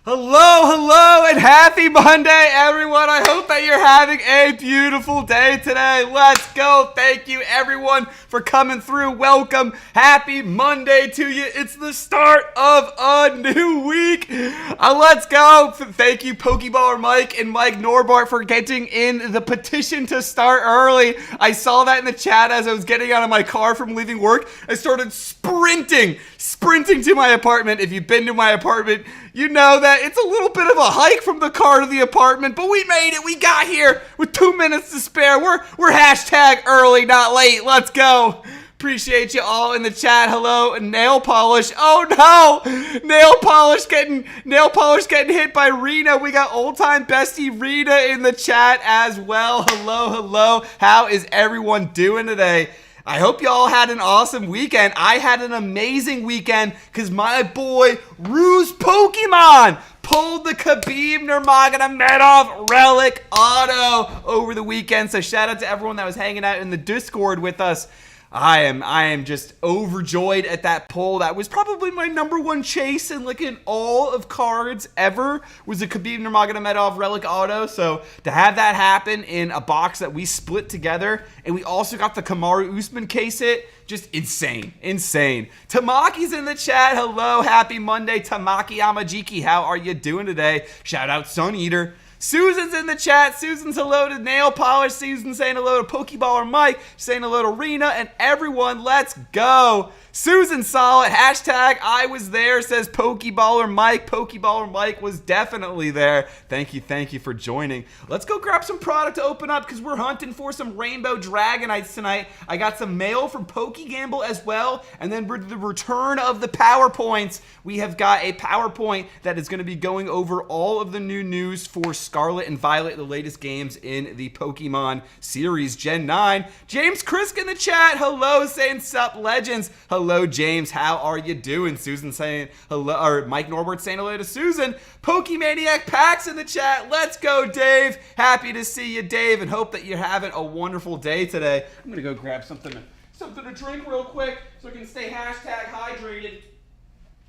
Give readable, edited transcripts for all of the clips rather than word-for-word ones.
Hello, and happy Monday, everyone. I hope that you're having a beautiful day today. Let's go. Thank you, everyone, for coming through. Welcome. Happy Monday to you. It's the start of a new week. Let's go. Thank you, Pokeballer Mike and Mike Norbart, for getting in the petition to start early. I saw that in the chat as I was getting out of my car from leaving work. I started sprinting to my apartment. If you've been to my apartment, you know that it's a little bit of a hike from the car to the apartment, but we made it. We got here with 2 minutes to spare. We're hashtag early, not late. Let's go. Appreciate you all in the chat. Hello, nail polish. Oh no, nail polish getting hit by Rena. We got old time bestie Rena in the chat as well. Hello. How is everyone doing today? I hope y'all had an awesome weekend. I had an amazing weekend because my boy Ruse Pokemon pulled the Khabib Nurmagomedov Relic Auto over the weekend. So shout out to everyone that was hanging out in the Discord with us. I am just overjoyed at that pull. That was probably my #1 chase in all of cards ever, was a Khabib Nurmagomedov Relic Auto. So to have that happen in a box that we split together, and we also got the Kamaru Usman case hit, just insane. Tamaki's in the chat. Hello, happy Monday, Tamaki Amajiki. How are you doing today? Shout out Sun Eater. Susan's in the chat. Susan's hello to Nail Polish. Susan's saying hello to Pokeballer Mike. Saying hello to Rena and everyone. Let's go. Susan solid. Hashtag I was there, says Pokeballer Mike. Pokeballer Mike was definitely there. Thank you for joining. Let's go grab some product to open up because we're hunting for some Rainbow Dragonites tonight. I got some mail from PokeGamble as well. And then for the return of the PowerPoints, we have got a PowerPoint that is going to be going over all of the new news for Scarlet and Violet, the latest games in the Pokemon series Gen 9. James Krisk in the chat. Hello, saying sup legends. Hello, James. How are you doing? Susan saying hello, or Mike Norbert saying hello to Susan. Pokemaniac Pax in the chat. Let's go, Dave. Happy to see you, Dave, and hope that you're having a wonderful day today. I'm gonna go grab something to drink real quick so we can stay hashtag hydrated.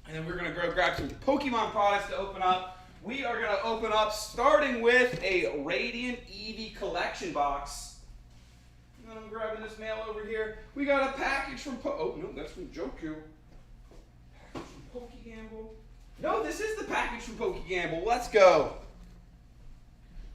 And then we're gonna go grab some Pokemon products to open up. We are gonna open up starting with a Radiant Eevee collection box. And I'm grabbing this mail over here. We got a package from oh no, that's from Joku. Package from PokeGamble. No, this is the package from PokeGamble. Let's go.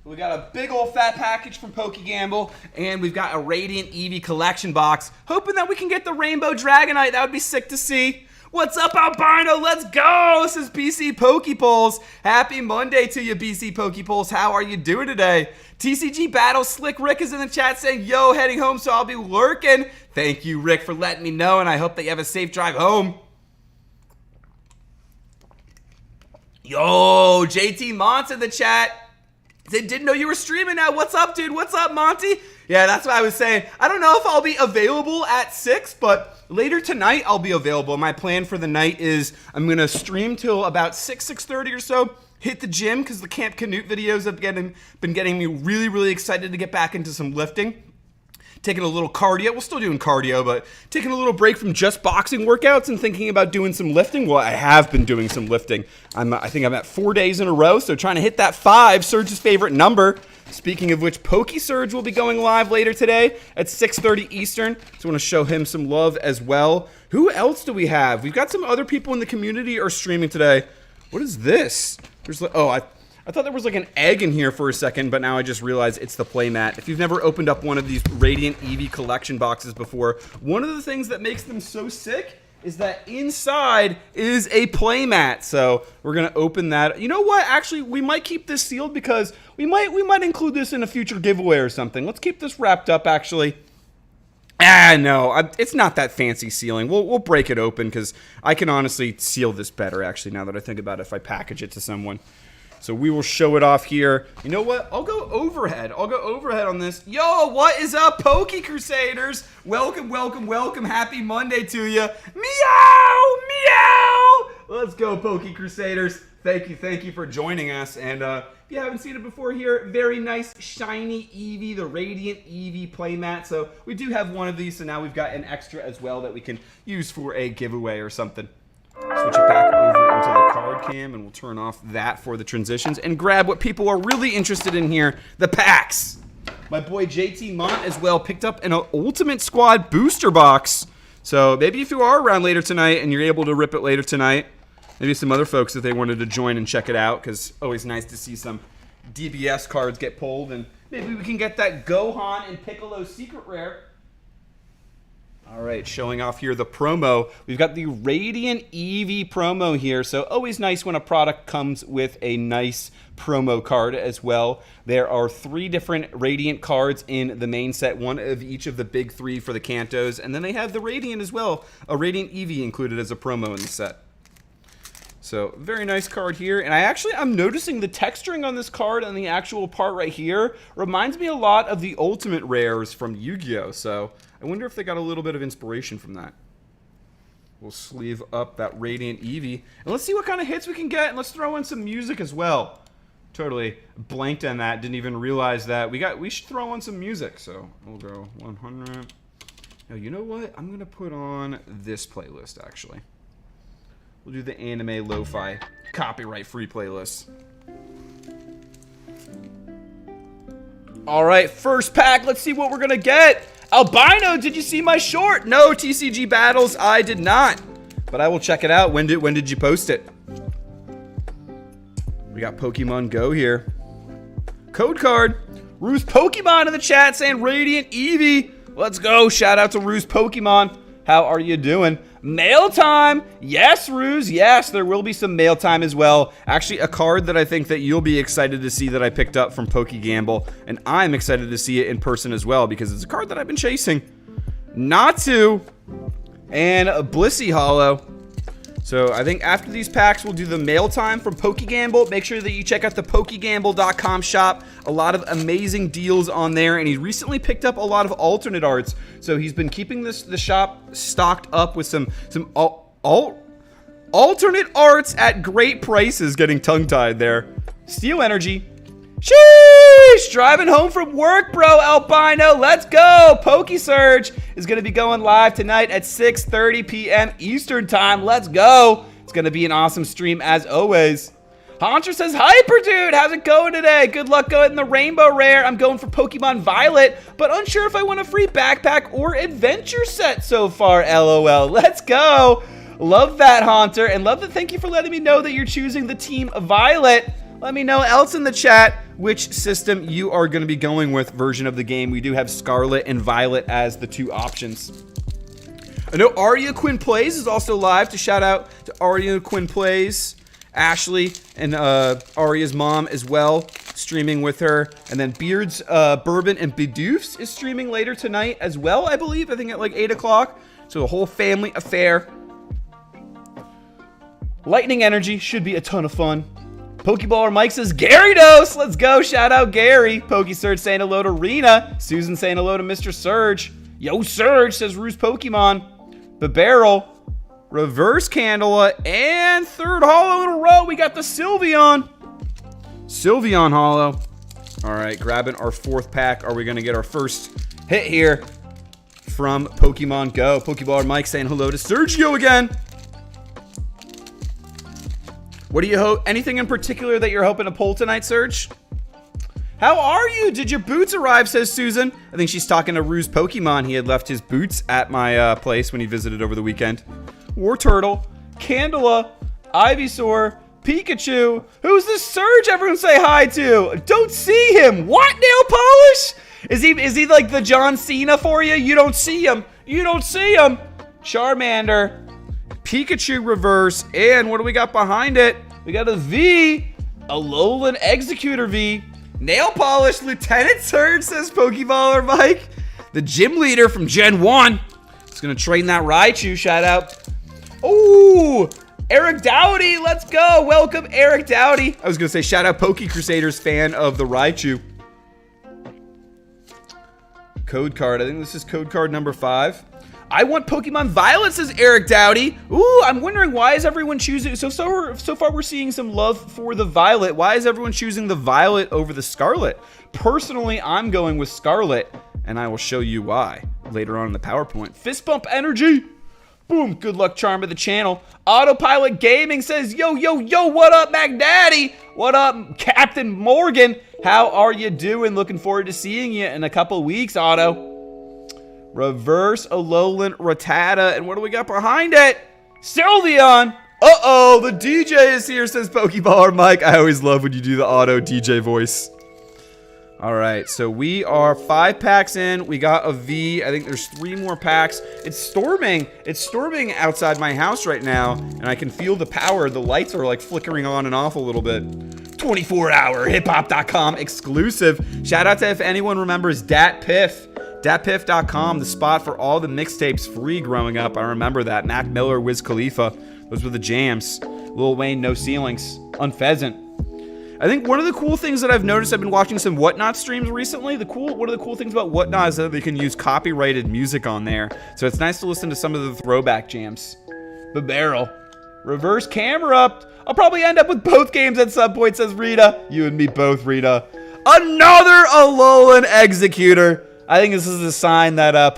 We got a big old fat package from PokeGamble, and we've got a Radiant Eevee collection box. Hoping that we can get the Rainbow Dragonite. That would be sick to see. What's up, Albino? Let's go! This is BC Pokepulls. Happy Monday to you, BC Pokepulls. How are you doing today? TCG Battle Slick Rick is in the chat saying, yo, heading home, so I'll be lurking. Thank you, Rick, for letting me know, and I hope that you have a safe drive home. Yo, JT Mont's in the chat. They didn't know you were streaming now. What's up, dude? What's up, Monty? Yeah, that's what I was saying. I don't know if I'll be available at 6, but later tonight I'll be available. My plan for the night is I'm going to stream till about 6:30 or so. Hit the gym because the Camp Canute videos have been getting me really excited to get back into some lifting. Taking a little cardio. We're still doing cardio, but taking a little break from just boxing workouts and thinking about doing some lifting. Well, I have been doing some lifting. I think I'm at 4 days in a row, so trying to hit that 5, Surge's favorite number. Speaking of which, PokeSurge will be going live later today at 6:30 Eastern. So I want to show him some love as well. Who else do we have? We've got some other people in the community are streaming today. What is this? I thought there was like an egg in here for a second, but now I just realized it's the playmat. If you've never opened up one of these Radiant Eevee collection boxes before, one of the things that makes them so sick is that inside is a playmat. So we're gonna open that. You know what? Actually, we might keep this sealed because we might include this in a future giveaway or something. Let's keep this wrapped up, actually. No, it's not that fancy sealing. We'll break it open because I can honestly seal this better, actually, now that I think about it, if I package it to someone. So we will show it off here. You know what? I'll go overhead on this. Yo, what is up, Poke Crusaders? Welcome. Happy Monday to you. Meow. Let's go, Poke Crusaders. Thank you for joining us. And if you haven't seen it before here, very nice shiny Eevee, the Radiant Eevee playmat. So we do have one of these, so now we've got an extra as well that we can use for a giveaway or something. Switch it back over into the card webcam, and we'll turn off that for the transitions and grab what people are really interested in here, the packs. My boy JT Mont as well picked up an Ultimate Squad booster box. So maybe if you are around later tonight and you're able to rip it later tonight, maybe some other folks if they wanted to join and check it out, because always nice to see some DBS cards get pulled, and maybe we can get that Gohan and Piccolo secret rare. All right, showing off here the promo. We've got the Radiant Eevee promo here, so always nice when a product comes with a nice promo card as well. There are 3 different Radiant cards in the main set, one of each of the big 3 for the Kantos, and then they have the Radiant as well, a Radiant Eevee included as a promo in the set. So, very nice card here, and I'm noticing the texturing on this card and the actual part right here reminds me a lot of the Ultimate Rares from Yu-Gi-Oh! So, I wonder if they got a little bit of inspiration from that. We'll sleeve up that Radiant Eevee, and let's see what kind of hits we can get, and let's throw in some music as well. Totally blanked on that, didn't even realize that. We should throw on some music, so we'll go 100. Now, you know what? I'm going to put on this playlist, actually. We'll do the anime lo-fi copyright-free playlist. All right, first pack. Let's see what we're going to get. Albino, did you see my short? No, TCG Battles, I did not. But I will check it out. When did you post it? We got Pokemon Go here. Code card. Ruse Pokemon in the chat saying Radiant Eevee. Let's go. Shout out to Ruse Pokemon. How are you doing? Mail time. Yes, Ruse. Yes, there will be some mail time as well. Actually, a card that I think that you'll be excited to see that I picked up from PokeGamble. And I'm excited to see it in person as well because it's a card that I've been chasing. Natu and a Blissey Hollow. So I think after these packs, we'll do the mail time from PokeGamble. Make sure that you check out the PokeGamble.com shop. A lot of amazing deals on there, and he recently picked up a lot of alternate arts. So he's been keeping the shop stocked up with some alternate arts at great prices. Getting tongue-tied there. Steel Energy. Sheesh! Driving home from work, bro, Albino. Let's go. PokeSurge is going to be going live tonight at 6:30 p.m. Eastern Time. Let's go. It's going to be an awesome stream as always. Haunter says, Hyper Dude, how's it going today? Good luck going in the Rainbow Rare. I'm going for Pokemon Violet, but unsure if I want a free backpack or adventure set so far, LOL. Let's go. Love that, Haunter, and love that. Thank you for letting me know that you're choosing the team Violet. Let me know else in the chat which system you are going to be going with version of the game. We do have Scarlet and Violet as the 2 options. I know Aria Quinn Plays is also live. To shout out to Aria Quinn Plays, Ashley, and Aria's mom as well, streaming with her. And then Beards, Bourbon, and Bedoofs is streaming later tonight as well, I believe. I think at like 8 o'clock. So a whole family affair. Lightning Energy should be a ton of fun. Pokeballer Mike says, Gary Dose, let's go. Shout out Gary. PokeSurge saying hello to Rena. Susan saying hello to Mr. Surge. Yo, Surge, says Ruse Pokemon. Babarrel, Reverse Candela, and third hollow in a row. We got the Sylveon. Sylveon hollow. All right, grabbing our 4th pack. Are we going to get our first hit here from Pokemon Go? Pokeballer Mike saying hello to Sergio again. What do you hope? Anything in particular that you're hoping to pull tonight, Serge? How are you? Did your boots arrive, says Susan. I think she's talking to Ruse Pokemon. He had left his boots at my place when he visited over the weekend. War Turtle, Candela, Ivysaur, Pikachu. Who's this Surge everyone say hi to? Don't see him. What, nail polish? Is he like the John Cena for you? You don't see him. You don't see him. Charmander. Pikachu reverse, and what do we got behind it? We got a V, a Alolan Executor V, nail polish, Lieutenant Surge, says Pokeballer Mike. The gym leader from Gen 1 is going to train that Raichu, shout out. Oh, Eric Dowdy, let's go. Welcome, Eric Dowdy. I was going to say shout out Poke Crusaders fan of the Raichu. Code card, I think this is code card number 5. I want Pokemon Violet, says Eric Dowdy. Ooh, I'm wondering why is everyone choosing... So far we're seeing some love for the Violet. Why is everyone choosing the Violet over the Scarlet? Personally, I'm going with Scarlet, and I will show you why later on in the PowerPoint. Fist Bump Energy. Boom, good luck charm of the channel. Autopilot Gaming says, yo, yo, yo, what up, Magnati? What up, Captain Morgan? How are you doing? Looking forward to seeing you in a couple weeks, Otto. Reverse Alolan Rattata. And what do we got behind it? Sylveon. Uh-oh, the DJ is here, says Pokeballer Mike. I always love when you do the auto DJ voice. All right, so we are 5 packs in. We got a V. I think there's 3 more packs. It's storming. It's storming outside my house right now, and I can feel the power. The lights are like flickering on and off a little bit. 24-hour hiphop.com exclusive. Shout out to, if anyone remembers, DatPiff. DatPiff.com, the spot for all the mixtapes free growing up. I remember that. Mac Miller, Wiz Khalifa. Those were the jams. Lil Wayne, No Ceilings. Unpheasant. I think one of the cool things that I've noticed, I've been watching some Whatnot streams recently. One of the cool things about Whatnot is that they can use copyrighted music on there. So it's nice to listen to some of the throwback jams. The Barrel. Reverse Camera Up. I'll probably end up with both games at some point, says Rita. You and me both, Rita. Another Alolan Executor. I think this is a sign that,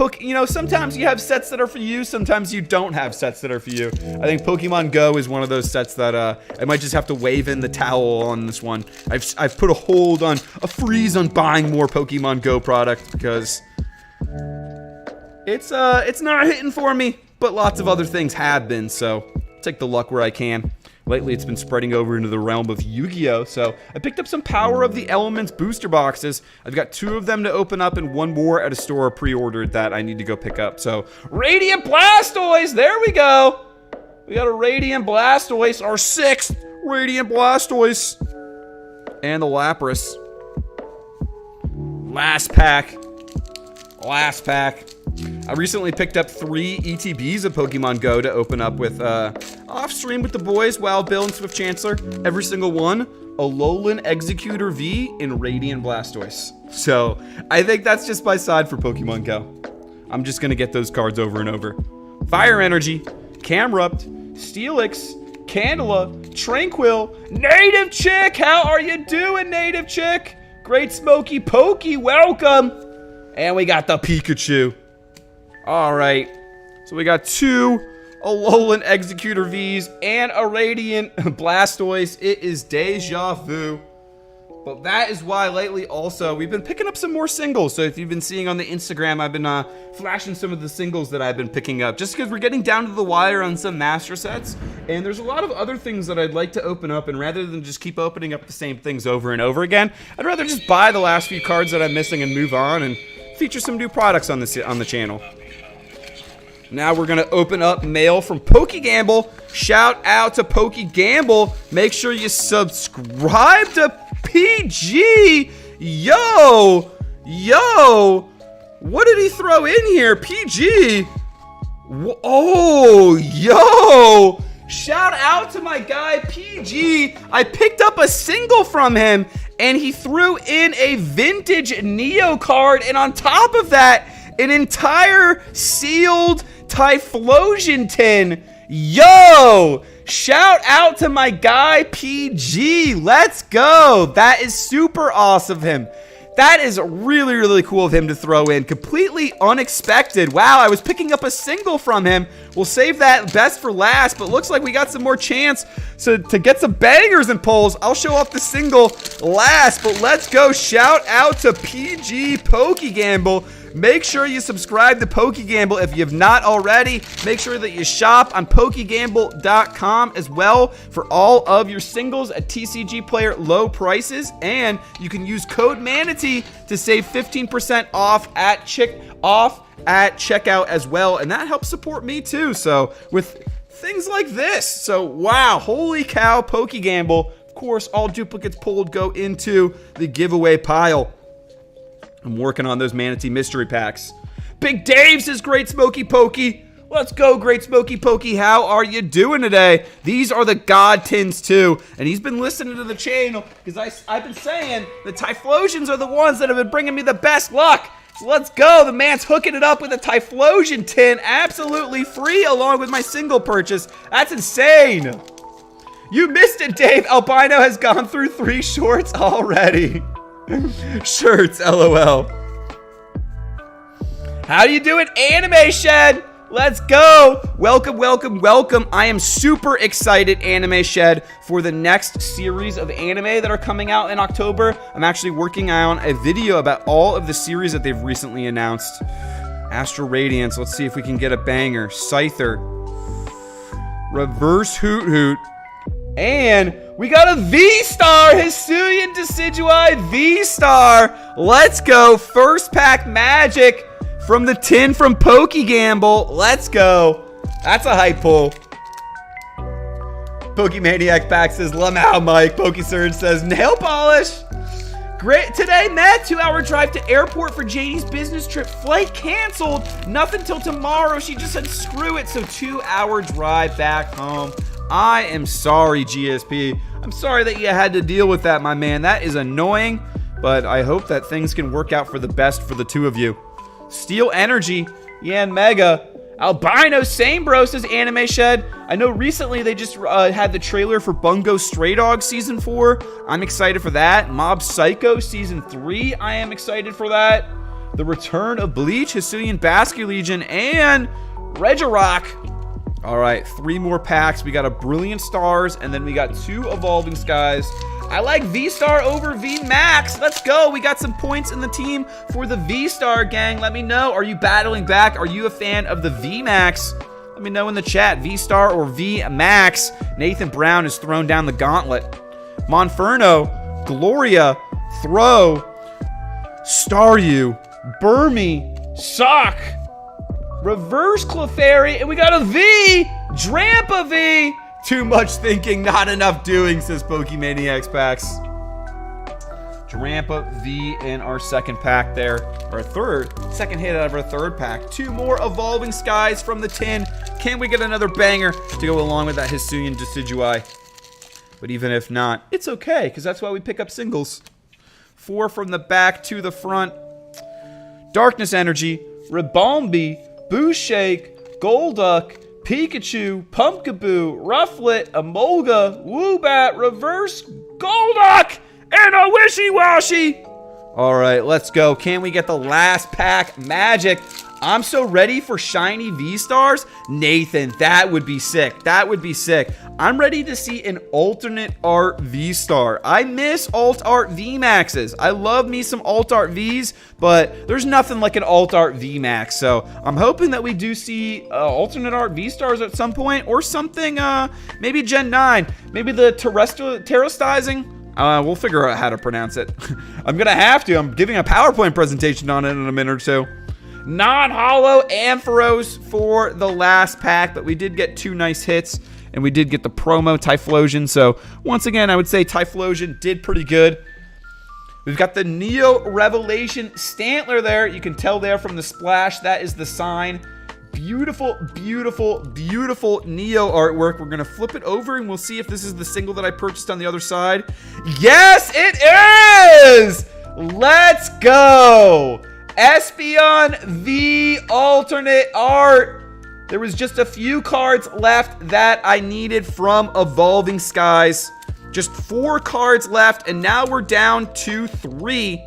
sometimes you have sets that are for you, sometimes you don't have sets that are for you. I think Pokemon Go is one of those sets that, I might just have to wave in the towel on this one. I've put a freeze on buying more Pokemon Go product because it's not hitting for me, but lots of other things have been, so take the luck where I can. Lately, it's been spreading over into the realm of Yu-Gi-Oh! So I picked up some Power of the Elements booster boxes. I've got 2 of them to open up and 1 more at a store pre-ordered that I need to go pick up. So Radiant Blastoise, there we go. We got a Radiant Blastoise, our 6th Radiant Blastoise. And the Lapras. Last pack. I recently picked up 3 ETBs of Pokemon Go to open up with off stream with the boys, Wild Bill and Swift Chancellor. Every single one, Alolan Executor V in Radiant Blastoise. So I think that's just my side for Pokemon Go. I'm just gonna get those cards over and over. Fire Energy, Camerupt, Steelix, Candela, Tranquil, Native Chick. How are you doing, Native Chick? Great Smoky Pokey, welcome. And we got the Pikachu. All right. So we got 2 Alolan Executor Vs and a Radiant Blastoise. It is deja vu. But that is why lately also we've been picking up some more singles. So if you've been seeing on the Instagram, I've been flashing some of the singles that I've been picking up. Just because we're getting down to the wire on some master sets. And there's a lot of other things that I'd like to open up. And rather than just keep opening up the same things over and over again, I'd rather just buy the last few cards that I'm missing and move on and feature some new products on the channel. Now we're gonna open up mail from PokeGamble. Shout out to PokeGamble. Make sure you subscribe to PG. Yo, what did he throw in here? PG. Oh, yo. Shout out to my guy PG. I picked up a single from him and he threw in a vintage Neo card, and on top of that, an entire sealed Typhlosion tin. Yo! Shout out to my guy PG. Let's go. That is super awesome of him. That is really, really cool of him to throw in. Completely unexpected. Wow, I was picking up a single from him. We'll save that best for last, but looks like we got some more chance to get some bangers and pulls. I'll show off the single last, but let's go. Shout out to PG PokeGamble. Make sure you subscribe to PokeGamble if you have not already. Make sure that you shop on PokeGamble.com as well for all of your singles at TCG Player low prices. And you can use code Manatee to save 15% off at checkout as well. And that helps support me too. So with things like this. So wow, holy cow, PokeGamble. Of course, all duplicates pulled go into the giveaway pile. I'm working on those Manatee mystery packs. Big Dave says, Great Smoky Pokey. Let's go, Great Smoky Pokey. How are you doing today? These are the God Tins too. And he's been listening to the channel because I've been saying the Typhlosions are the ones that have been bringing me the best luck. So let's go. The man's hooking it up with a Typhlosion tin. Absolutely free along with my single purchase. That's insane. You missed it, Dave. Albino has gone through 3 shorts already. Shirts, LOL. How do you do it, Anime Shed? Let's go. Welcome, welcome, welcome. I am super excited, Anime Shed, for the next series of anime that are coming out in October. I'm actually working on a video about all of the series that they've recently announced. Astral Radiance. Let's see if we can get a banger. Scyther. Reverse Hoot Hoot. And we got a V-Star. Hisuian Decidueye V-Star. Let's go. First pack magic from the tin from PokeGamble. Let's go. That's a hype pull. Pokemaniac Pack says, Lamau Mike. PokeSurge says, nail polish. Great. Today, Matt, 2-hour drive to airport for JD's business trip. Flight canceled. Nothing till tomorrow. She just said, screw it. So 2-hour drive back home. I am sorry, GSP. I'm sorry that you had to deal with that, my man. That is annoying, but I hope that things can work out for the best for the two of you. Steel Energy, Yan Mega. Albino Same Bro says Anime Shed. I know recently they just had the trailer for Bungo Stray Dogs Season 4. I'm excited for that. Mob Psycho Season 3. I am excited for that. The return of Bleach, Hisuian Basket Legion, and Regirock. All right, 3 more packs. We got a Brilliant Stars, and then we got 2 Evolving Skies. I like V-Star over V-Max. Let's go. We got some points in the team for the V-Star, gang. Let me know. Are you battling back? Are you a fan of the V-Max? Let me know in the chat. V-Star or V-Max? Nathan Brown has thrown down the gauntlet. Monferno, Gloria, Throw, Staryu, Burmy, Sock, Reverse Clefairy, and we got a V! Drampa V! Too much thinking, not enough doing, says Pokemaniacs Packs. Drampa V in our second pack there. Our second hit out of our third pack. 2 more Evolving Skies from the tin. Can we get another banger to go along with that Hisuian Decidueye? But even if not, it's okay, because that's why we pick up singles. 4 from the back to the front. Darkness Energy, Ribombee, Booshake, Golduck, Pikachu, Pumpkaboo, Rufflet, Emolga, Woobat, Reverse, Golduck, and a Wishy-Washy. All right, let's go. Can we get the last pack magic? I'm so ready for shiny V-Stars. Nathan, that would be sick. That would be sick. I'm ready to see an alternate art V-Star. I miss alt art V-Maxes. I love me some alt art Vs, but there's nothing like an alt art V-Max. So I'm hoping that we do see alternate art V-Stars at some point, or something, maybe Gen 9. Maybe the terrestizing. We'll figure out how to pronounce it. I'm gonna have to. I'm giving a PowerPoint presentation on it in a minute or two. Non-holo Ampharos for the last pack, but we did get 2 nice hits, and we did get the promo Typhlosion. So once again, I would say Typhlosion did pretty good. We've got the Neo Revelation Stantler there. You can tell there from the splash, that is the sign. Beautiful, beautiful, beautiful Neo artwork. We're gonna flip it over and we'll see if this is the single that I purchased on the other side. Yes, it is! Let's go! Espeon V alternate art. There was just a few cards left that I needed from Evolving Skies. Just 4 cards left, and now we're down to 3.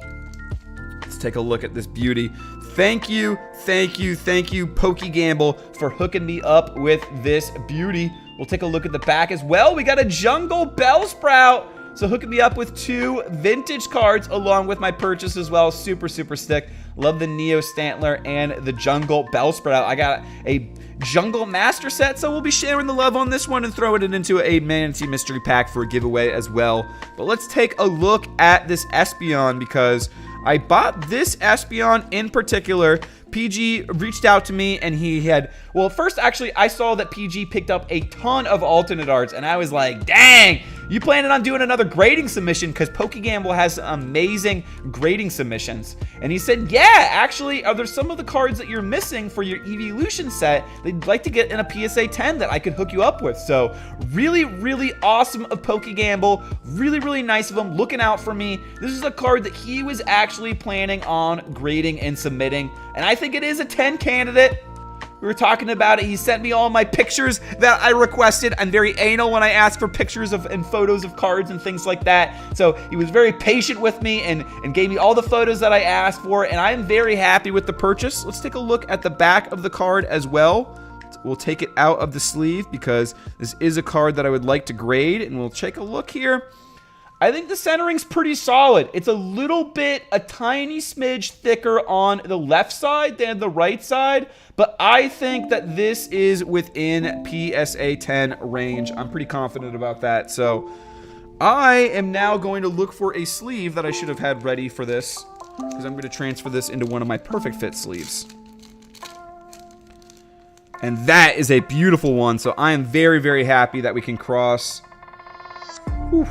Let's take a look at this beauty. Thank you, thank you, thank you, PokeGamble, for hooking me up with this beauty. We'll take a look at the back as well. We got a Jungle Bellsprout. So hooking me up with 2 vintage cards along with my purchase as well. Super, super sick. Love the Neo Stantler and the Jungle Bellsprout. I got a Jungle Master set, so we'll be sharing the love on this one and throwing it into a Manatee Mystery Pack for a giveaway as well. But let's take a look at this Espeon, because I bought this Espeon in particular. PG reached out to me and he had, well, first actually I saw that PG picked up a ton of alternate arts and I was like, dang, you planning on doing another grading submission? Because PokeGamble has some amazing grading submissions. And he said, yeah, actually, are there some of the cards that you're missing for your Evolution set they'd like to get in a PSA 10 that I could hook you up with? So really, really awesome of PokeGamble. Really, really nice of him looking out for me. This is a card that he was actually planning on grading and submitting. And I think it is a 10 candidate. We were talking about it. He sent me all my pictures that I requested. I'm very anal when I ask for pictures of and photos of cards and things like that. So he was very patient with me and gave me all the photos that I asked for. And I'm very happy with the purchase. Let's take a look at the back of the card as well. We'll take it out of the sleeve because this is a card that I would like to grade. And we'll take a look here. I think the centering's pretty solid. It's a tiny smidge thicker on the left side than the right side, but I think that this is within PSA 10 range. I'm pretty confident about that. So I am now going to look for a sleeve that I should have had ready for this, because I'm going to transfer this into one of my perfect fit sleeves. And that is a beautiful one. So I am very, very happy that we can cross. Whew.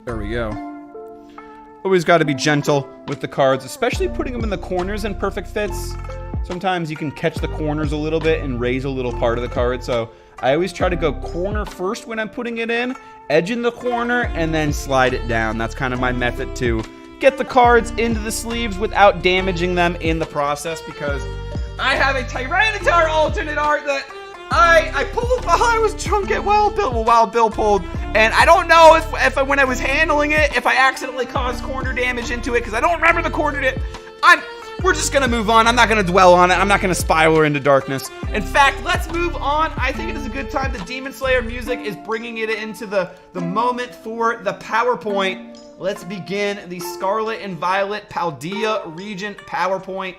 There we go. Always got to be gentle with the cards, especially putting them in the corners in perfect fits. Sometimes you can catch the corners a little bit and raise a little part of the card. So I always try to go corner first when I'm putting it in, edge in the corner, and then slide it down. That's kind of my method to get the cards into the sleeves without damaging them in the process, because I have a Tyranitar alternate art that I pulled while I was drunk at Wild Bill pulled, and I don't know if when I was handling it, if I accidentally caused corner damage into it, because I don't remember the corner damage. We're just going to move on. I'm not going to dwell on it. I'm not going to spiral into darkness. In fact, let's move on. I think it is a good time. The Demon Slayer music is bringing it into the moment for the PowerPoint. Let's begin the Scarlet and Violet Paldea Regent PowerPoint.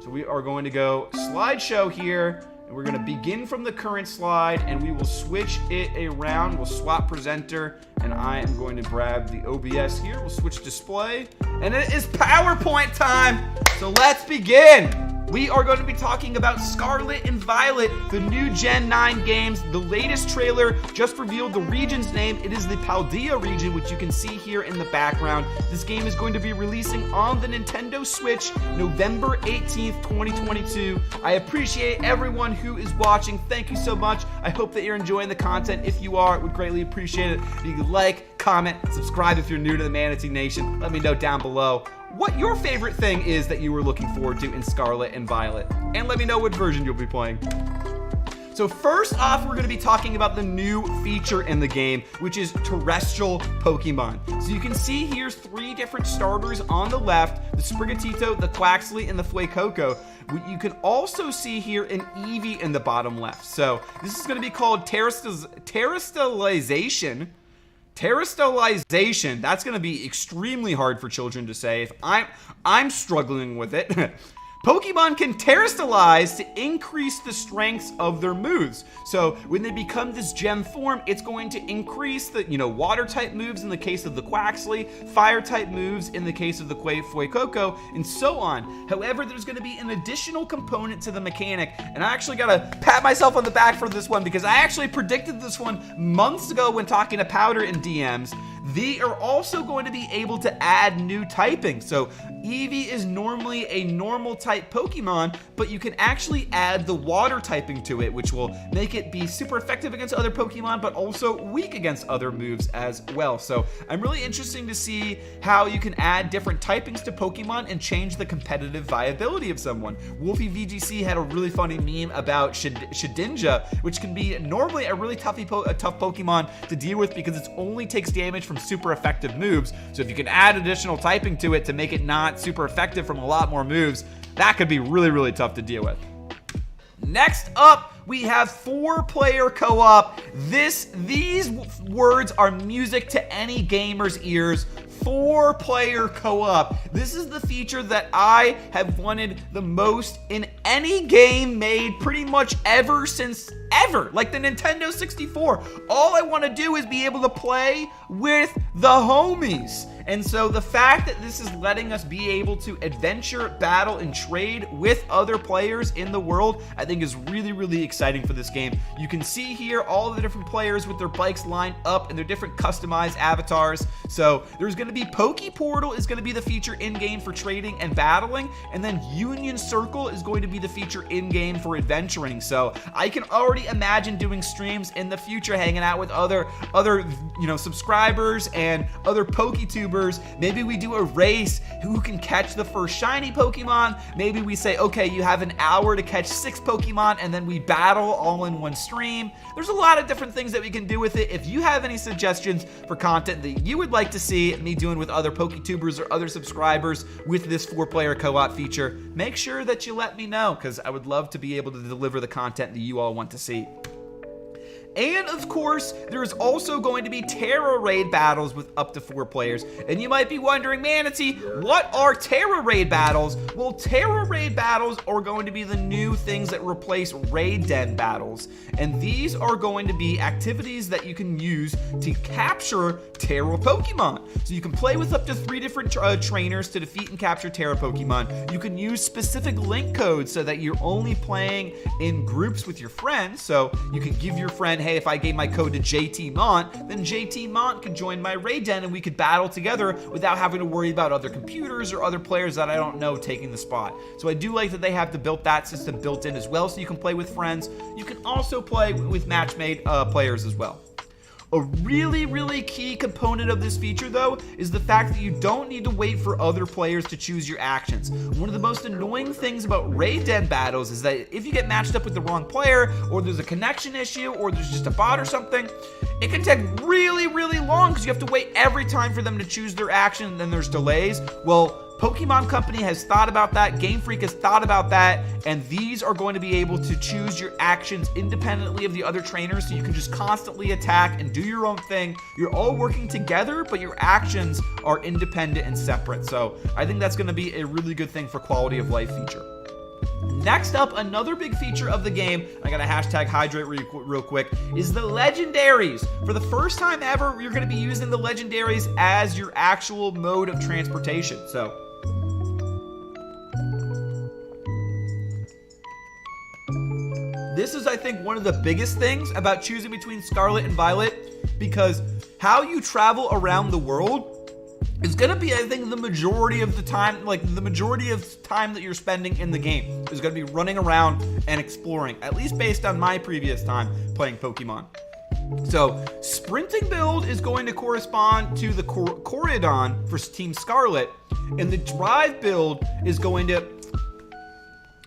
So we are going to go slideshow here. And we're going to begin from the current slide, and we will switch it around. We'll swap presenter, and I am going to grab the OBS here. We'll switch display, and it is PowerPoint time. So let's begin. We are going to be talking about Scarlet and Violet, the new Gen 9 games. The latest trailer just revealed the region's name. It is the Paldea region, which you can see here in the background. This game is going to be releasing on the Nintendo Switch November 18th, 2022. I appreciate everyone who is watching. Thank you so much. I hope that you're enjoying the content. If you are, would greatly appreciate it if you could like, comment, subscribe if you're new to the Manatee Nation. Let me know down below what your favorite thing is that you were looking forward to in Scarlet and Violet. And let me know what version you'll be playing. So first off, we're going to be talking about the new feature in the game, which is terrestrial Pokemon. So you can see here's 3 different starters on the left, the Sprigatito, the Quaxly, and the Fuecoco. You can also see here an Eevee in the bottom left. So this is going to be called Terrestrialization. Terrestrialization, that's going to be extremely hard for children to say. If I'm struggling with it. Pokemon can terrestrialize to increase the strengths of their moves. So when they become this gem form, it's going to increase the, water type moves in the case of the Quaxly, fire type moves in the case of the Fuecoco, and so on. However, there's going to be an additional component to the mechanic, and I actually got to pat myself on the back for this one because I actually predicted this one months ago when talking to Powder in DMs. They are also going to be able to add new typing. So Eevee is normally a normal type Pokemon, but you can actually add the water typing to it, which will make it be super effective against other Pokemon, but also weak against other moves as well. So I'm really interested to see how you can add different typings to Pokemon and change the competitive viability of someone. Wolfie VGC had a really funny meme about Shedinja, which can be normally a really tough Pokemon to deal with because it only takes damage from super effective moves. So if you can add additional typing to it to make it not super effective from a lot more moves, that could be really, really tough to deal with. Next up, we have 4-player co-op. These words are music to any gamer's ears. 4-player co-op. This is the feature that I have wanted the most in any game made pretty much ever since ever. Like the Nintendo 64. All I want to do is be able to play with the homies. And so the fact that this is letting us be able to adventure, battle, and trade with other players in the world, I think is really, really exciting for this game. You can see here all the different players with their bikes lined up and their different customized avatars. So there's going to be Poke Portal is going to be the feature in-game for trading and battling, and then Union Circle is going to be the feature in-game for adventuring. So I can already imagine doing streams in the future, hanging out with other subscribers and other PokeTubers. Maybe we do a race who can catch the first shiny Pokemon. Maybe we say, okay, you have an hour to catch 6 Pokemon, and then we battle all in one stream. There's a lot of different things that we can do with it. If you have any suggestions for content that you would like to see me doing with other PokeTubers or other subscribers with this 4-player co-op feature, make sure that you let me know, because I would love to be able to deliver the content that you all want to see. And of course, there's also going to be Terra Raid battles with up to 4 players. And you might be wondering, Manatee, what are Terra Raid battles? Well, Terra Raid battles are going to be the new things that replace Raid Den battles. And these are going to be activities that you can use to capture Terra Pokemon. So you can play with up to 3 different trainers to defeat and capture Terra Pokemon. You can use specific link codes so that you're only playing in groups with your friends. So you can give your friend, hey, if I gave my code to JT Mont, then JT Mont could join my raid den and we could battle together without having to worry about other computers or other players that I don't know taking the spot. So I do like that they have that system built in as well, so you can play with friends. You can also play with match-made players as well. A really, really key component of this feature, though, is the fact that you don't need to wait for other players to choose your actions. One of the most annoying things about raid den battles is that if you get matched up with the wrong player, or there's a connection issue, or there's just a bot or something, it can take really, really long because you have to wait every time for them to choose their action, and then there's delays. Well, Pokemon Company has thought about that, Game Freak has thought about that, and these are going to be able to choose your actions independently of the other trainers, so you can just constantly attack and do your own thing. You're all working together, but your actions are independent and separate. So I think that's going to be a really good thing for quality of life feature. Next up, another big feature of the game, I gotta hashtag hydrate real quick, is the Legendaries. For the first time ever, you're gonna be using the Legendaries as your actual mode of transportation. So this is, I think, one of the biggest things about choosing between Scarlet and Violet, because how you travel around the world is going to be, I think, the majority of the time, that you're spending in the game is going to be running around and exploring, at least based on my previous time playing Pokemon. So, sprinting build is going to correspond to the Corridon for Team Scarlet, and the drive build is going to...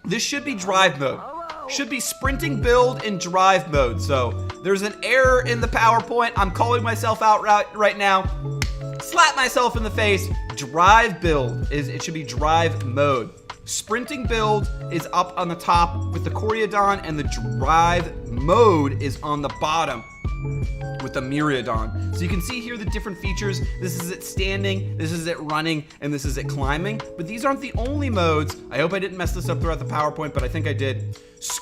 This should be drive mode. Should be sprinting build in drive mode. So, there's an error in the PowerPoint. I'm calling myself out right now. Slap myself in the face. Drive build it should be drive mode. Sprinting build is up on the top with the Corridon, and the drive mode is on the bottom with the Miraidon. So you can see here the different features. This is it standing, this is it running, and this is it climbing. But these aren't the only modes. I hope I didn't mess this up throughout the PowerPoint, but I think I did.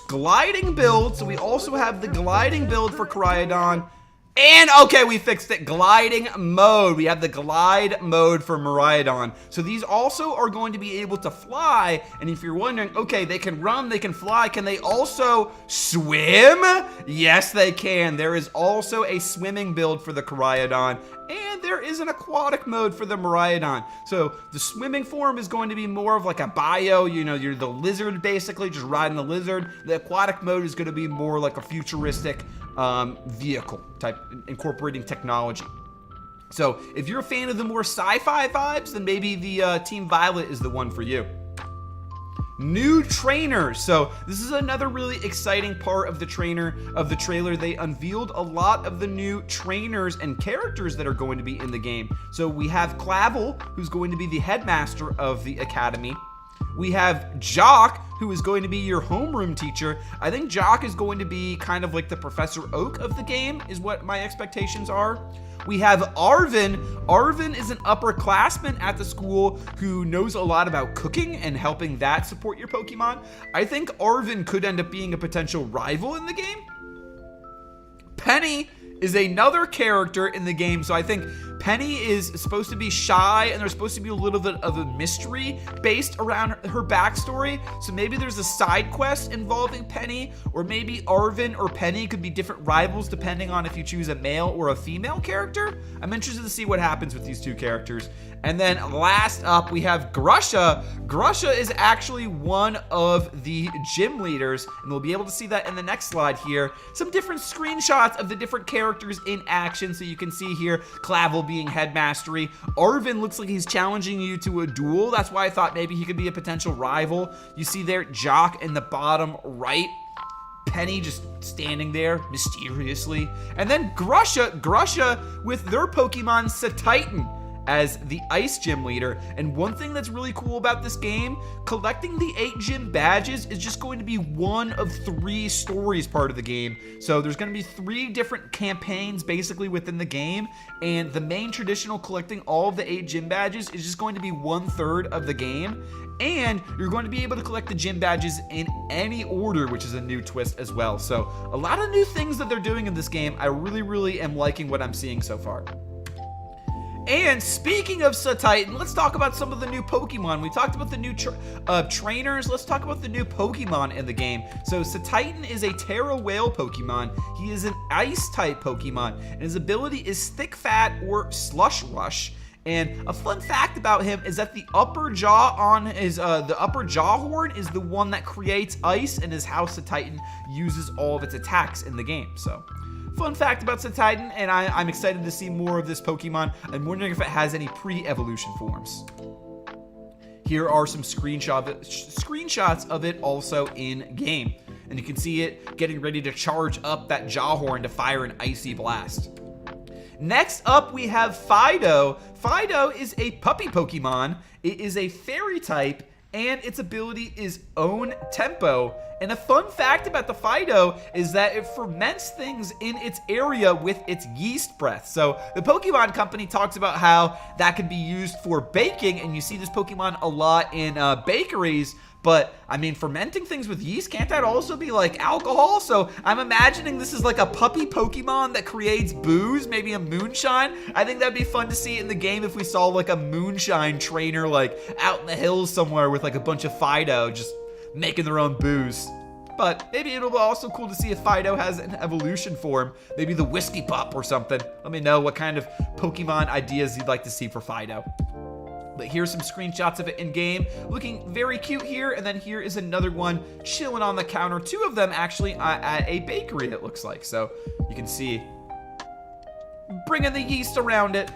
Gliding build. So we also have the gliding build for Corridon. And, okay, we fixed it. Gliding mode. We have the glide mode for Miraidon. So these also are going to be able to fly. And if you're wondering, okay, they can run, they can fly. Can they also swim? Yes, they can. There is also a swimming build for the Corridon. And there is an aquatic mode for the Miraidon. So the swimming form is going to be more of like a bio. You know, you're the lizard, basically, just riding the lizard. The aquatic mode is going to be more like a futuristic vehicle type, incorporating technology. So if you're a fan of the more sci-fi vibes, then maybe the Team Violet is the one for you. New trainers. So this is another really exciting part of the trailer. They unveiled a lot of the new trainers and characters that are going to be in the game. So we have Clavel, who's going to be the headmaster of the academy. We have Jock, who is going to be your homeroom teacher. I think Jock is going to be kind of like the Professor Oak of the game, is what my expectations are. We have Arvin. Arvin is an upperclassman at the school who knows a lot about cooking and helping that support your Pokemon. I think Arvin could end up being a potential rival in the game. Penny is another character in the game. So I think Penny is supposed to be shy, and there's supposed to be a little bit of a mystery based around her backstory. So maybe there's a side quest involving Penny, or maybe Arven or Penny could be different rivals depending on if you choose a male or a female character. I'm interested to see what happens with these two characters. And then last up, we have Grusha. Grusha is actually one of the gym leaders, and we'll be able to see that in the next slide here. Some different screenshots of the different characters in action. So you can see here, Clavel being headmastery. Arven looks like he's challenging you to a duel. That's why I thought maybe he could be a potential rival. You see there, Jock in the bottom right. Penny just standing there mysteriously. And then Grusha with their Pokemon Satitan as the Ice Gym leader. And one thing that's really cool about this game, collecting the 8 gym badges is just going to be one of 3 stories part of the game. So there's going to be 3 different campaigns basically within the game, and the main traditional collecting all of the 8 gym badges is just going to be 1/3 of the game. And you're going to be able to collect the gym badges in any order, which is a new twist as well. So a lot of new things that they're doing in this game. I really am liking what I'm seeing so far. And speaking of Satitan, let's talk about some of the new Pokemon. We talked about the new trainers. Let's talk about the new Pokemon in the game. So Satitan is a Terra Whale Pokemon. He is an Ice-type Pokemon, and his ability is Thick Fat or Slush Rush. And a fun fact about him is that the upper jaw on his, the upper jaw horn is the one that creates ice, and is how Satitan uses all of its attacks in the game. So fun fact about Satitan, and I'm excited to see more of this Pokemon. I'm wondering if it has any pre-evolution forms. Here are some screenshots of it also in game. And you can see it getting ready to charge up that jaw horn to fire an icy blast. Next up, we have Fido. Fido is a puppy Pokemon. It is a fairy type, and its ability is Own Tempo. And a fun fact about the Fido is that it ferments things in its area with its yeast breath. So the Pokemon Company talks about how that could be used for baking, and you see this Pokemon a lot in bakeries. But, I mean, fermenting things with yeast, can't that also be like alcohol? So I'm imagining this is like a puppy Pokemon that creates booze, maybe a moonshine. I think that'd be fun to see in the game if we saw like a moonshine trainer like out in the hills somewhere with like a bunch of Fido just making their own booze. But maybe it'll be also cool to see if Fido has an evolution form, maybe the Whiskey Pup or something. Let me know what kind of Pokemon ideas you'd like to see for Fido. But here's some screenshots of it in game, looking very cute here. And then here is another one chilling on the counter. 2 of them actually at a bakery, it looks like. So you can see bringing the yeast around it.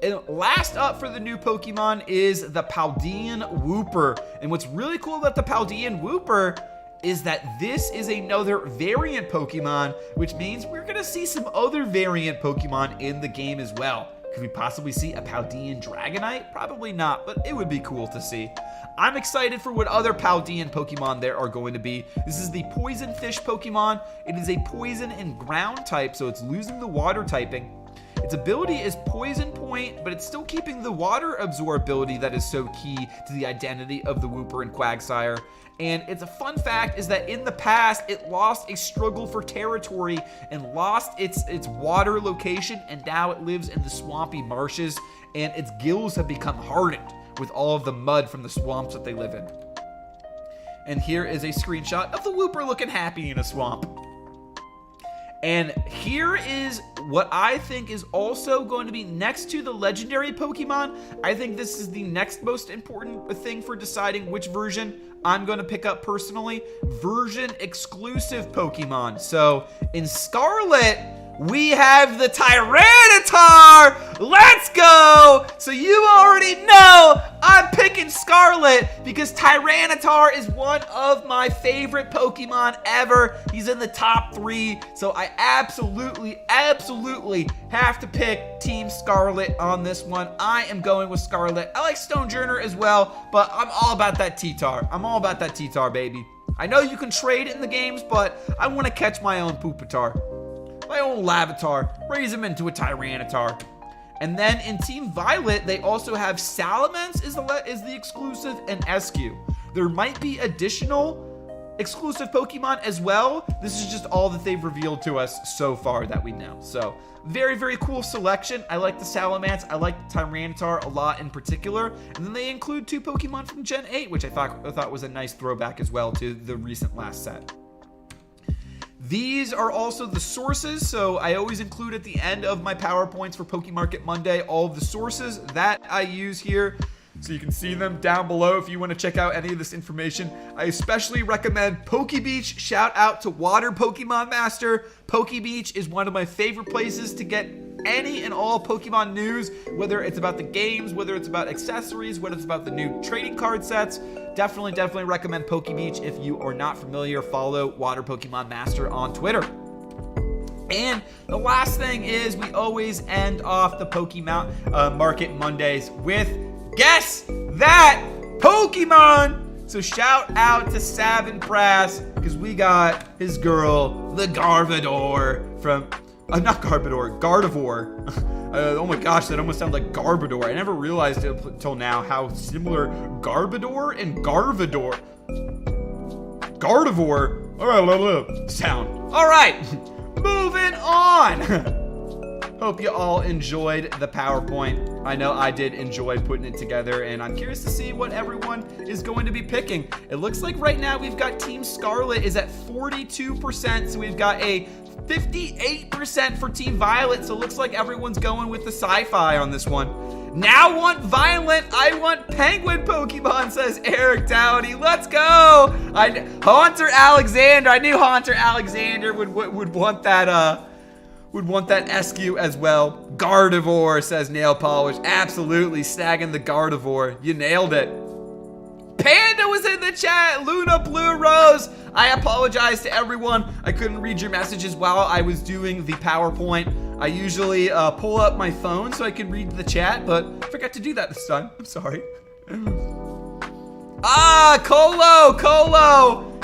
And last up for the new Pokemon is the Paldean Wooper. And what's really cool about the Paldean Wooper is that this is another variant Pokemon, which means we're going to see some other variant Pokemon in the game as well. Could we possibly see a Paldean Dragonite? Probably not, but it would be cool to see. I'm excited for what other Paldean Pokemon there are going to be. This is the Poison Fish Pokemon. It is a poison and ground type, so it's losing the water typing. Its ability is Poison Point, but it's still keeping the water absorbability that is so key to the identity of the Wooper and Quagsire. And it's a fun fact is that in the past, it lost a struggle for territory and lost its water location, and now it lives in the swampy marshes, and its gills have become hardened with all of the mud from the swamps that they live in. And here is a screenshot of the Wooper looking happy in a swamp. And here is what I think is also going to be next to the legendary Pokemon. I think this is the next most important thing for deciding which version I'm going to pick up personally. Version exclusive Pokemon. So in Scarlet, we have the Tyranitar. Let's go. So you already know I'm picking Scarlet because Tyranitar is one of my favorite Pokemon ever. He's in the top 3. So I absolutely have to pick Team Scarlet on this one. I am going with Scarlet. I like Stonejourner as well, but I'm all about that T-Tar. I'm all about that T-Tar, baby. I know you can trade it in the games, but I want to catch my own Pupitar. My own Lavatar, raise him into a Tyranitar. And then in Team Violet, they also have Salamence is the exclusive, and Eskew. There might be additional exclusive Pokemon as well. This is just all that they've revealed to us so far that we know. So very, very cool selection. I like the Salamence. I like the Tyranitar a lot in particular. And then they include 2 Pokemon from Gen 8, which I thought was a nice throwback as well to the recent last set. These are also the sources, so I always include at the end of my PowerPoints for PokéMarket Monday all of the sources that I use here. So you can see them down below if you want to check out any of this information. I especially recommend PokeBeach. Shout out to Water Pokemon Master. PokeBeach is one of my favorite places to get any and all Pokemon news, whether it's about the games, whether it's about accessories, whether it's about the new trading card sets. Definitely recommend PokeBeach. If you are not familiar, follow Water Pokemon Master on Twitter. And the last thing is we always end off the PokéMarket Mondays with guess that Pokemon. So shout out to Savin Brass because we got his girl, the Gardevoir from, not Gardevoir, Gardevoir. Oh my gosh, that almost sounds like Garbodor. I never realized it until now how similar Garbodor and Gardevoir sound. All right, moving on. Hope you all enjoyed the PowerPoint. I know I did enjoy putting it together, and I'm curious to see what everyone is going to be picking. It looks like right now we've got Team Scarlet is at 42%, so we've got a 58% for Team Violet, so it looks like everyone's going with the sci-fi on this one. Now want Violet, I want Penguin Pokemon, says Eric Downey. Let's go! Haunter Alexander, I knew Haunter Alexander would want that, would want that SQ as well. Gardevoir, says Nail Polish. Absolutely, snagging the Gardevoir. You nailed it. Panda was in the chat. Luna Blue Rose. I apologize to everyone. I couldn't read your messages while I was doing the PowerPoint. I usually pull up my phone so I can read the chat, but I forgot to do that this time. I'm sorry. Colo.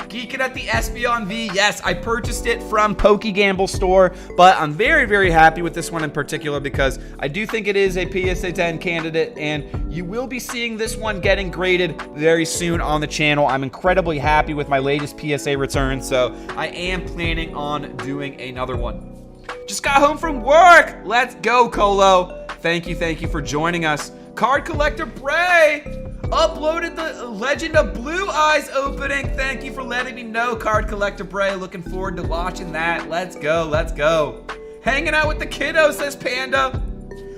Geeking at the Espeon V. Yes, I purchased it from PokeGamble store, but I'm very, very happy with this one in particular because I do think it is a PSA 10 candidate, and you will be seeing this one getting graded very soon on the channel. I'm incredibly happy with my latest PSA return, so I am planning on doing another one. Just got home from work. Let's go, Colo. Thank you for joining us. Card Collector Bray uploaded the Legend of Blue Eyes opening. Thank you for letting me know, Card Collector Bray. Looking forward to watching that. Let's go. Hanging out with the kiddos, says Panda.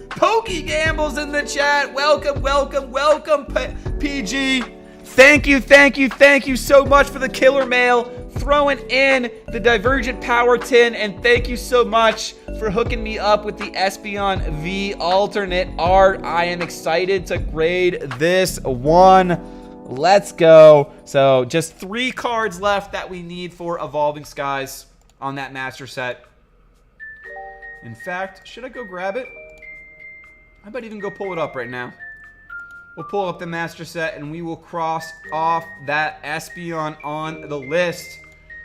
PokeGamble's in the chat. Welcome, PG. Thank you so much for the killer mail. Throwing in the Divergent Power Tin, and thank you so much for hooking me up with the Espeon V alternate art. I am excited to grade this one. Let's go. So just 3 cards left that we need for Evolving Skies on that master set. In fact, should I go grab it? I might even go pull it up right now. We'll pull up the master set and we will cross off that Espeon on the list.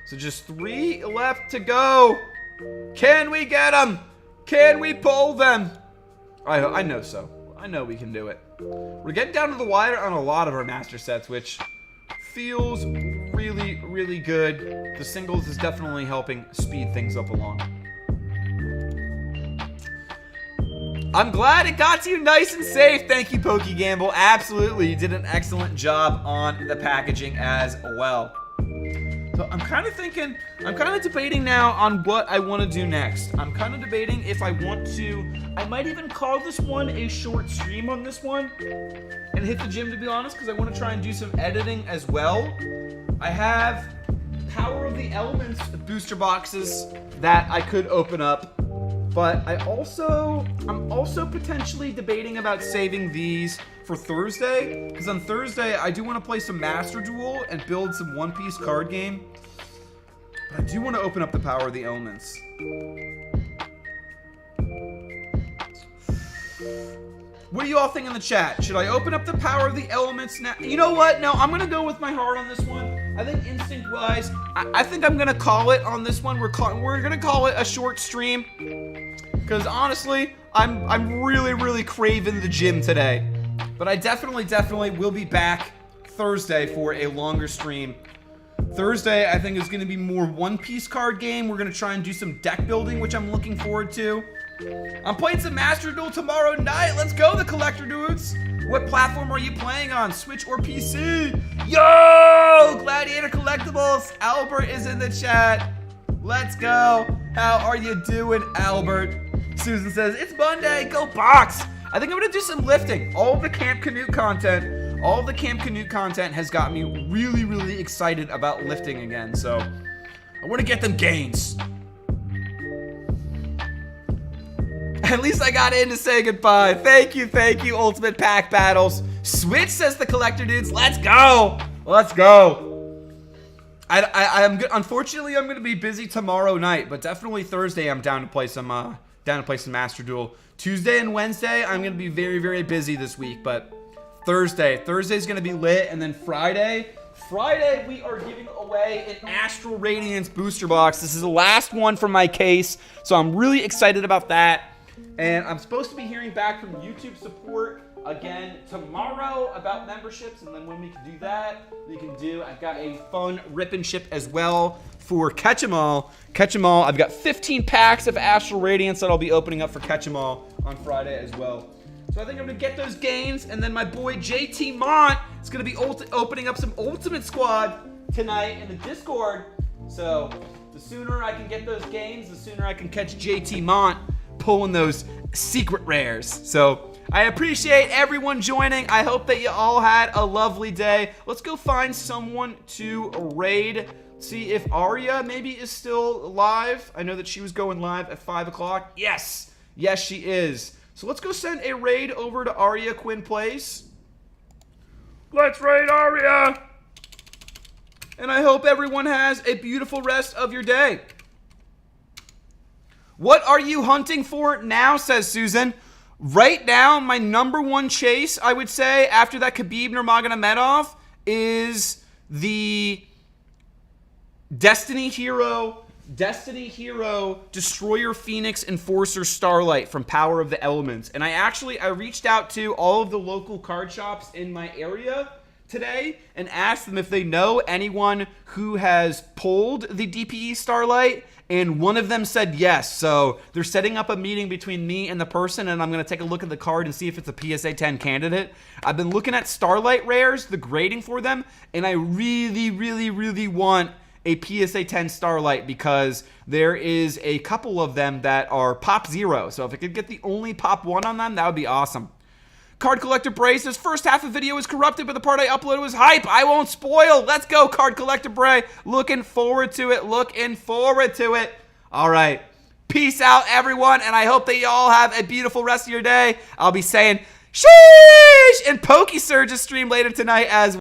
So just 3 left to go. Can we get them? Can we pull them? I know so. I know we can do it. We're getting down to the wire on a lot of our master sets, which feels really good. The singles is definitely helping speed things up along. I'm glad it got to you nice and safe. Thank you, PokeGamble. Absolutely, you did an excellent job on the packaging as well. So I'm kind of debating now on what I want to do next. I'm kind of debating if I want to, I might even call this one a short stream on this one and hit the gym, to be honest, because I want to try and do some editing as well. I have Power of the Elements booster boxes that I could open up, but I'm also potentially debating about saving these for Thursday, because on Thursday I do want to play some Master Duel and build some One Piece card game, but I do want to open up the Power of the Elements. What do you all think in the chat? Should I open up the Power of the Elements now? You know what? No, I'm gonna go with my heart on this one. I think instinct-wise, I think I'm gonna call it on this one. We're gonna call it a short stream, because honestly, I'm really craving the gym today. But I definitely will be back Thursday for a longer stream. Thursday, I think, is going to be more One Piece card game. We're going to try and do some deck building, which I'm looking forward to. I'm playing some Master Duel tomorrow night. Let's go, the Collector Dudes. What platform are you playing on? Switch or PC? Yo! Gladiator Collectibles. Albert is in the chat. Let's go. How are you doing, Albert? Susan says, it's Monday. Go box. I think I'm going to do some lifting. All of the Camp Canute content has got me really, really excited about lifting again. So I want to get them gains. At least I got in to say goodbye. Thank you, Ultimate Pack Battles. Switch, says the Collector Dudes. Let's go. Let's go. Unfortunately, I'm going to be busy tomorrow night, but definitely Thursday I'm down to play some Master Duel. Tuesday and Wednesday, I'm going to be very, very busy this week, but Thursday's going to be lit, and then Friday, we are giving away an Astral Radiance booster box. This is the last one from my case, so I'm really excited about that. And I'm supposed to be hearing back from YouTube support again tomorrow about memberships, and then when we can do that, I've got a fun rip and ship as well for Catch 'em All. I've got 15 packs of Astral Radiance that I'll be opening up for Catch 'em All on Friday as well. So I think I'm going to get those gains, and then my boy JT Mont is going to be opening up some Ultimate Squad tonight in the Discord. So the sooner I can get those gains, the sooner I can catch JT Mont pulling those secret rares. So I appreciate everyone joining. I hope that you all had a lovely day. Let's go find someone to raid. See if Arya maybe is still live. I know that she was going live at 5 o'clock. Yes, she is. So let's go send a raid over to Arya Quinn Place. Let's raid Arya. And I hope everyone has a beautiful rest of your day. What are you hunting for now, says Susan. Right now, my number one chase, I would say, after that Khabib Nurmagomedov, is the Destiny Hero Destroyer Phoenix Enforcer Starlight from Power of the Elements. And I reached out to all of the local card shops in my area today and asked them if they know anyone who has pulled the DPE Starlight, and one of them said yes. So they're setting up a meeting between me and the person, and I'm going to take a look at the card and see if it's a PSA 10 candidate. I've been looking at Starlight rares, the grading for them, and I really, really, really want a PSA 10 Starlight because there is a couple of them that are pop 0. So if I could get the only pop 1 on them, that would be awesome. Card Collector Bray says, first half of video is corrupted, but the part I uploaded was hype. I won't spoil. Let's go, Card Collector Bray. Looking forward to it. All right. Peace out, everyone, and I hope that you all have a beautiful rest of your day. I'll be saying, sheesh, in PokeSurge's stream later tonight as well.